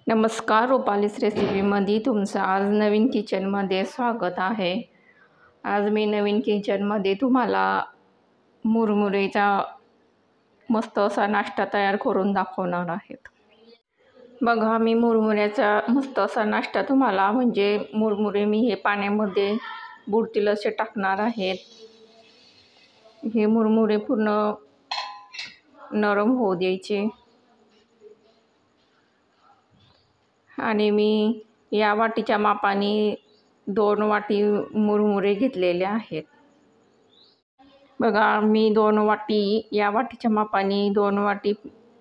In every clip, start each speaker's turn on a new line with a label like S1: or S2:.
S1: नमस्कार, रुपालीस रेसिपीमध्ये तुमचं आज नवीन किचनमध्ये स्वागत आहे. आज मी नवीन किचनमध्ये तुम्हाला मुरमुरेचा मस्त असा नाश्ता तयार करून दाखवणार आहेत. बघा, मी मुरमुऱ्याचा मस्त असा नाश्ता तुम्हाला म्हणजे मुरमुरे मी हे पाण्यामध्ये बुडतील असे टाकणार आहेत. हे मुरमुरे पूर्ण नरम होऊ द्यायचे आणि मी या वाटीच्या मापाने 2 वाटी मुरमुरे घेतलेले आहेत. बघा, मी 2 वाटी या वाटीच्या मापाने 2 वाटी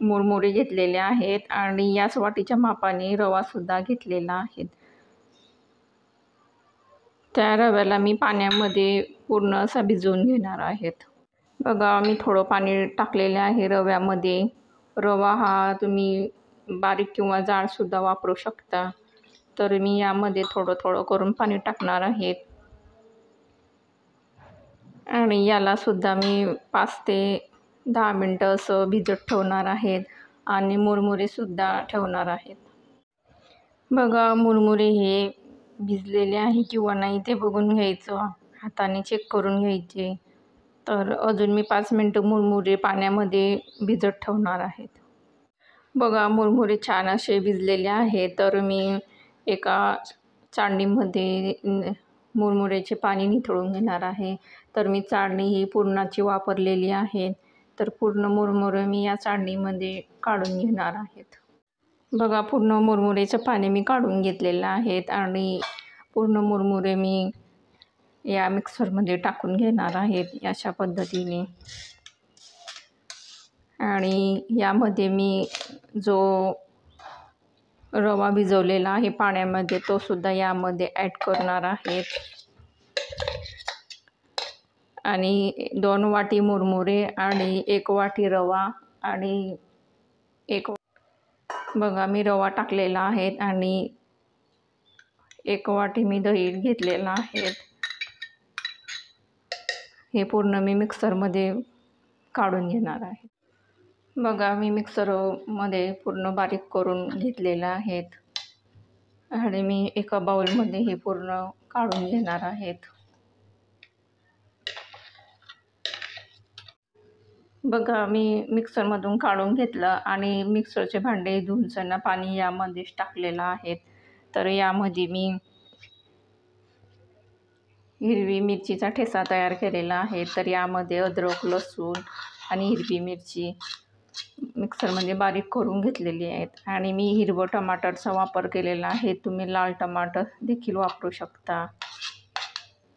S1: मुरमुरे घेतलेले आहेत आणि याच वाटीच्या मापाने रवासुद्धा घेतलेला आहे. त्या रव्याला मी पाण्यामध्ये पूर्ण असा भिजवून घेणार आहेत. बघा, मी थोडं पाणी टाकलेले आहे रव्यामध्ये. रवा हा तुम्ही बारीक किंवा जाडसुद्धा वापरू शकता. तर मी यामध्ये थोडं थोडं करून पाणी टाकणार आहे आणि यालासुद्धा मी 5 ते 10 मिनटं असं भिजत ठेवणार आहेत आणि मुरमुरेसुद्धा ठेवणार आहेत. बघा, मुरमुरे हे भिजलेले आहे किंवा नाही ते बघून घ्यायचं, हाताने चेक करून घ्यायचे. तर अजून मी 5 मिनटं मुरमुरे पाण्यामध्ये भिजत ठेवणार आहेत. बघा, मुरमुरे छान असे भिजलेले आहेत. तर मी एका चाळणीमध्ये मुरमुऱ्याचे पाणी निथळून घेणार आहे. तर मी चाळणी ही पूर्णाची वापरलेली आहे. तर पूर्ण मुरमुरे मी या चाळणीमध्ये काढून घेणार आहेत. बघा, पूर्ण मुरमुरेचं पाणी मी काढून घेतलेलं आहे आणि पूर्ण मुरमुरे मी या मिक्सरमध्ये टाकून घेणार आहेत अशा पद्धतीने. आणि यामध्ये मी जो रवा भिजवलेला आहे पाण्यामध्ये तो सुद्धा यामध्ये ॲड करणार आहेत. आणि 2 वाटी मुरमुरे आणि 1 वाटी रवा आणि बघा, मी रवा टाकलेला आहे आणि 1 वाटी मी दही घेतलेला आहे. हे पूर्ण मी मिक्सरमध्ये काढून घेणार आहे. बघा, मी मिक्सरमध्ये पूर्ण बारीक करून घेतलेलं आहेत आणि मी एका बाउलमध्ये हे पूर्ण काढून घेणार आहेत. बघा, मी मिक्सरमधून काढून घेतलं आणि मिक्सरचे भांडे धुवून पाणी यामध्येच टाकलेलं आहे. तर यामध्ये मी हिरवी मिरचीचा ठेचा तयार केलेला आहे. तर यामध्ये अद्रक, लसूण आणि हिरवी मिरची मिक्सरमध्ये बारीक करून घेतलेली आहेत आणि मी हिरवं टमाटरचा वापर केलेला आहे. तुम्ही लाल टमाटर देखील वापरू शकता.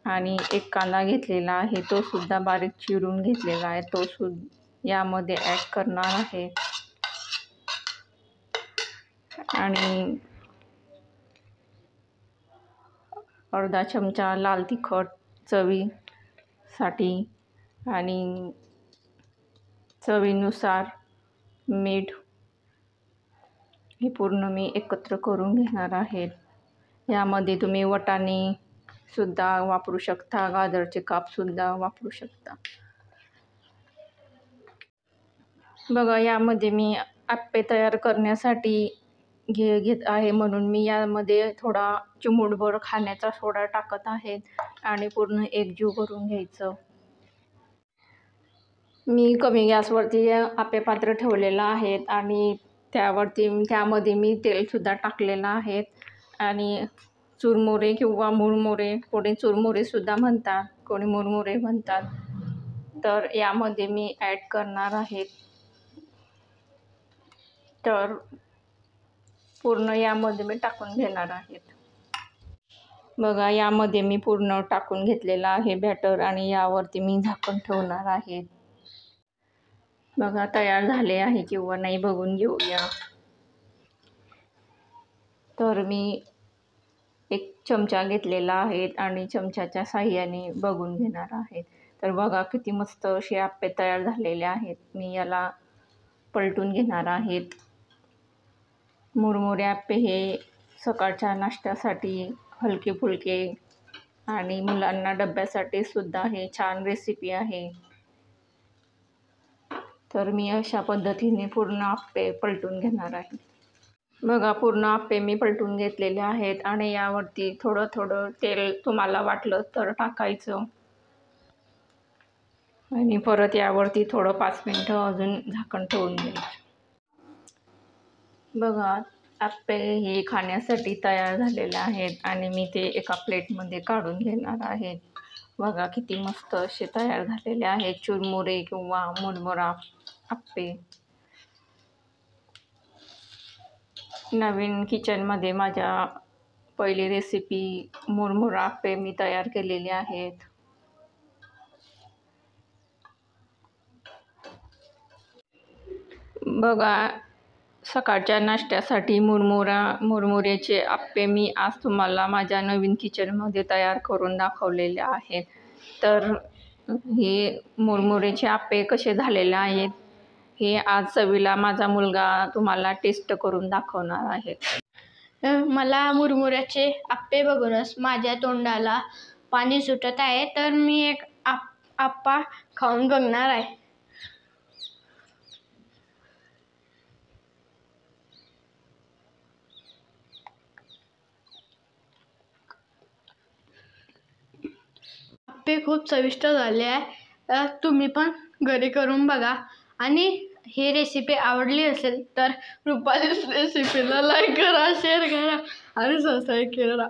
S1: आणि 1 कांदा घेतलेला आहे, तो सुद्धा बारीक चिरून घेतलेला आहे. तो सुद्धा यामध्ये ॲड करणार आहे. आणि अर्धा चमचा लाल तिखट चवीसाठी आणि चवीनुसार मीठ हे पूर्ण मी एकत्र करून घेणार आहे. यामध्ये तुम्ही वाटाणे सुद्धा वापरू शकता, गाजरचे कापसुद्धा वापरू शकता. बघा, यामध्ये मी आप्पे तयार करण्यासाठी घेत आहे म्हणून मी यामध्ये थोडा चिमूटभर खाण्याचा सोडा टाकत आहे आणि पूर्ण एकजीव करून घ्यायचं. मी कमी गॅसवरती आप्पे पात्र ठेवलेलं आहे आणि त्यामध्ये मी तेलसुद्धा टाकलेलं आहे आणि चुरमुरे किंवा मुरमुरे, कोणी चुरमुरेसुद्धा म्हणतात, कोणी मुरमुरे म्हणतात. तर यामध्ये मी ॲड करणार आहे. तर पूर्ण यामध्ये मी टाकून घेणार आहे. बघा, यामध्ये मी पूर्ण टाकून घेतलेला आहे बॅटर आणि यावरती मी झाकण ठेवणार आहे. बघा, तयार झाले आहे किंवा नाही बघून घेऊया. तर मी 1 चमचा घेतलेला आहे आणि चमच्याच्या साहाय्याने बघून घेणार आहे. तर बघा, किती मस्त असे आप्पे तयार झालेले आहेत. मी याला पलटून घेणार आहेत. मुरमुरे आप्पे हे सकाळच्या नाश्त्यासाठी हलके फुलके आणि मुलांना डब्यासाठी सुद्धा हे छान रेसिपी आहे. तर मी अशा पद्धतीने पूर्ण आप्पे पलटून घेणार आहे. बघा पूर्ण आप्पे मी पलटून घेतलेले आहेत आणि यावरती थोडं थोडं तेल तुम्हाला वाटलं तर टाकायचं आणि परत यावरती थोडं 5 मिनटं अजून झाकण ठेवून द्यायचं. बघा आप्पे हे खाण्यासाठी तयार झालेले आहेत आणि मी ते एका प्लेटमध्ये काढून घेणार आहे. बघा किती मस्त असे तयार झालेले आहेत चुरमुरे किंवा मुरमुरा आप्पे. नवीन किचनमध्ये माझ्या पहिली रेसिपी मुरमुरा आप्पे मी तयार केलेले आहेत. बघा सकाळच्या नाश्त्यासाठी मुरमुऱ्याचे आप्पे मी आज तुम्हाला माझ्या नवीन किचनमध्ये तयार करून दाखवलेले आहेत. तर हे मुरमुऱ्याचे आप्पे कसे झालेले आहेत हे आज चवीला माझा मुलगा तुम्हाला टेस्ट करून दाखवणार आहे.
S2: मला मुरमुऱ्याचे आप्पे बघूनच माझ्या तोंडाला पाणी सुटत आहे, तर मी एक आप्पा खाऊन बघणार आहे. आप्पे खूप चविष्ट झाले आहे. तुम्ही पण घरी करून बघा आणि ही रेसिपी आवडली असेल तर रुपालीच रेसिपीला लाईक करा, शेअर करा आणि सबस्क्राईब करा.